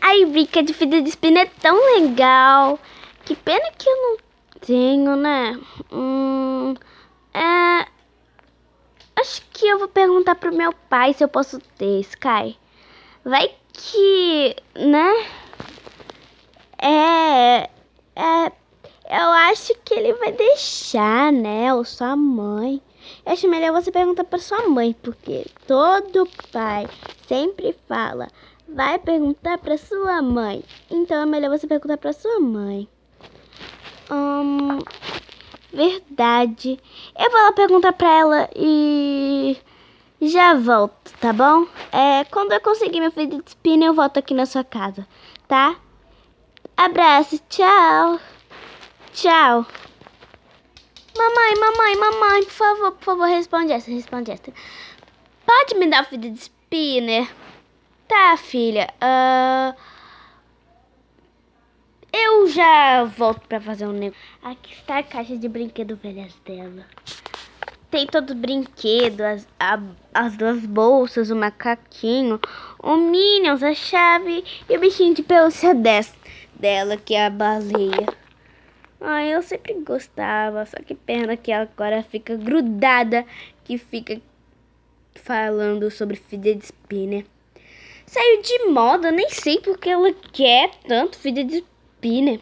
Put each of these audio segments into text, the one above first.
Ai, brinca de fita de espina é tão legal. Que pena que eu não tenho, né? É... Acho que eu vou perguntar pro meu pai se eu posso ter, Sky. Vai que, né? Eu acho que ele vai deixar, né? Ou sua mãe. Eu acho melhor você perguntar pra sua mãe, porque todo pai sempre fala, vai perguntar pra sua mãe. Então é melhor você perguntar pra sua mãe. Verdade. Eu vou lá perguntar pra ela e já volto, tá bom? Quando eu conseguir meu fidget spinner, eu volto aqui na sua casa, tá? Abraço, tchau. Tchau. Mamãe, por favor, responde essa. Pode me dar o fidget spinner? Tá, filha. Eu já volto pra fazer um negócio. Aqui está a caixa de brinquedo velhas dela. Tem todo o brinquedo, as duas bolsas, o macaquinho, o Minions, a chave e o bichinho de pelúcia dela, que é a baleia. Ai, eu sempre gostava, só que pena que ela agora fica grudada, que fica falando sobre fidget spinner. Saiu de moda, nem sei porque ela quer tanto fidget spinner.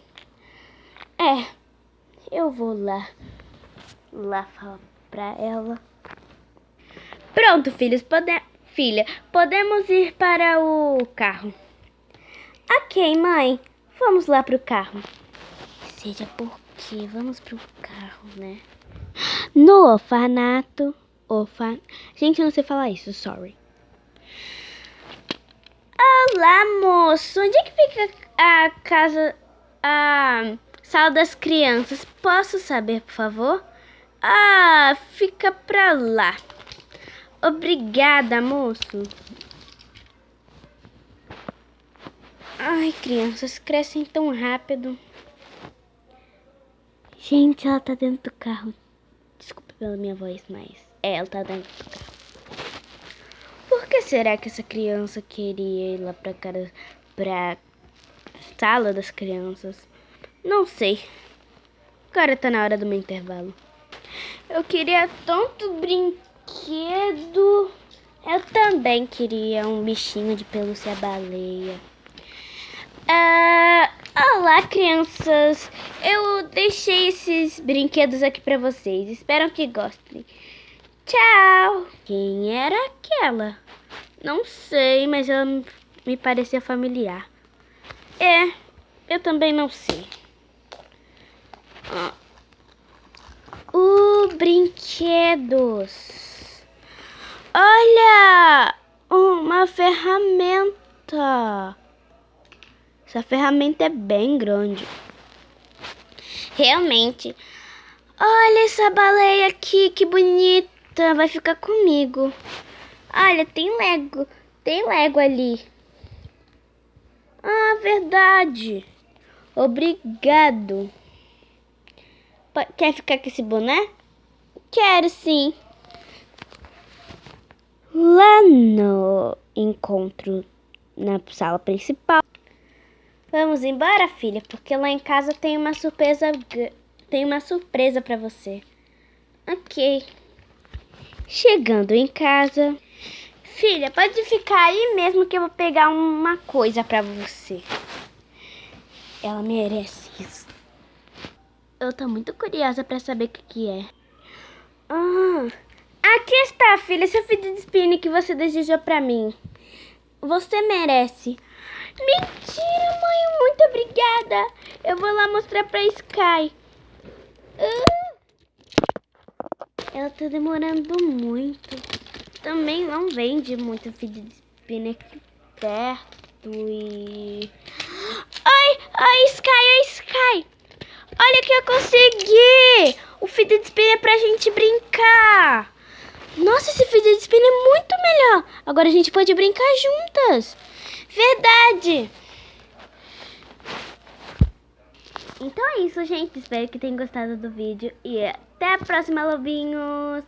Eu vou lá falar pra ela. Pronto, filha, podemos ir para o carro. Ok, mãe, vamos lá pro carro. Seja porque vamos pro carro, né? No orfanato. Gente, eu não sei falar isso, sorry. Olá, moço. Onde é que fica a casa, a sala das crianças? Posso saber, por favor? Fica pra lá. Obrigada, moço. Ai, crianças crescem tão rápido. Gente, ela tá dentro do carro. Desculpa pela minha voz, mas ela tá dentro do carro. Por que será que essa criança queria ir lá pra sala das crianças? Não sei. Agora tá na hora do meu intervalo. Eu queria tanto brinquedo. Eu também queria um bichinho de pelúcia baleia. Olá, crianças. Eu deixei esses brinquedos aqui pra vocês. Espero que gostem. Tchau. Quem era aquela? Não sei, mas ela me parecia familiar. Eu também não sei. Brinquedos. Olha! Uma ferramenta. Essa ferramenta é bem grande. Realmente. Olha essa baleia aqui, que bonita. Vai ficar comigo. Olha, tem Lego. Tem Lego ali. Verdade. Obrigado. Quer ficar com esse boné? Quero, sim. Lá no encontro na sala principal. Vamos embora, filha, porque lá em casa tem uma surpresa para você. Ok. Chegando em casa. Filha, pode ficar aí mesmo que eu vou pegar uma coisa para você. Ela merece isso. Eu tô muito curiosa para saber o que é. Aqui está, filha, seu fidget spinner que você desejou para mim. Você merece. Mentira, mãe, muito obrigada. Eu vou lá mostrar pra Sky. Ela tá demorando muito. Também não vende muito fidget spinner aqui perto e... Ai, Sky. Olha que eu consegui. O fidget spinner pra gente brincar. Nossa, esse fidget spinner é muito melhor. Agora a gente pode brincar juntas. Verdade. Então é isso, gente. Espero que tenham gostado do vídeo. E até a próxima, lobinhos.